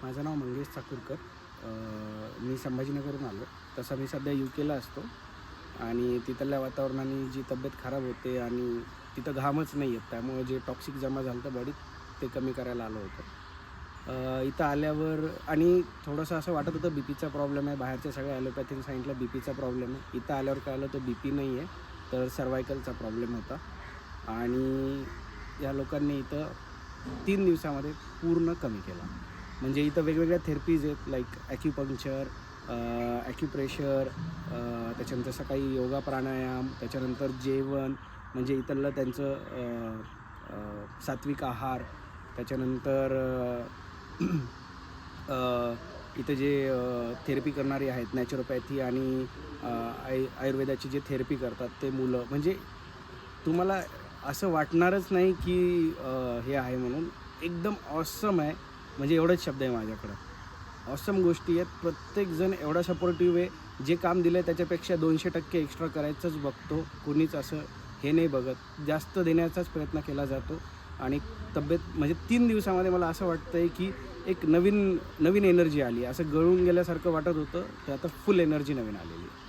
माझं नाव मंगेश चाकूरकर. मी संभाजीनगरहून आलो. तसा मी सध्या UKला असतो आणि तिथल्या वातावरणाने जी तब्येत खराब होते आणि तिथं घामच नाही येत, त्यामुळे जे टॉक्सिक जमा झालं होतं बॉडीत ते कमी करायला आलो होतो. इथं आल्यावर आणि थोडंसं असं वाटत होतं BPचा प्रॉब्लेम आहे. बाहेरच्या सगळ्या ॲलोपॅथीने सांगितलं BPचा प्रॉब्लेम आहे. इथं आल्यावर कळलं तो BP नाही आहे, तर सर्वायकलचा प्रॉब्लेम होता. आणि या लोकांनी इथं 3 दिवसामध्ये पूर्ण कमी केला. म्हणजे इथं वेगवेगळ्या थेरपीज आहेत, लाईक ॲक्युपंक्चर, ॲक्युप्रेशर, त्याच्यानंतर सकाळी योगा प्राणायाम, त्याच्यानंतर जेवण, म्हणजे इथलं त्यांचं सात्विक आहार, त्याच्यानंतर इथं जे थेरपी करणारे आहेत नॅचरोपॅथी आणि आयुर्वेदाची जे थेरपी करतात ते मुलं, म्हणजे तुम्हाला असं वाटणारच नाही की हे आहे म्हणून. एकदम ऑसम आहे, म्हणजे एवढंच शब्द आहे माझ्याकडं. ऑसम गोष्टी आहेत. प्रत्येकजण एवढा सपोर्टिव्ह आहे. जे काम दिलं आहे त्याच्यापेक्षा 200% एक्स्ट्रा करायचंच बघतो. कोणीच असं हे नाही बघत. जास्त देण्याचाच प्रयत्न केला जातो. आणि तब्येत म्हणजे 3 दिवसामध्ये मला असं वाटतं आहे की एक नवीन एनर्जी आली. असं गळून गेल्यासारखं वाटत होतं, तर आता फुल एनर्जी नवीन आलेली आहे.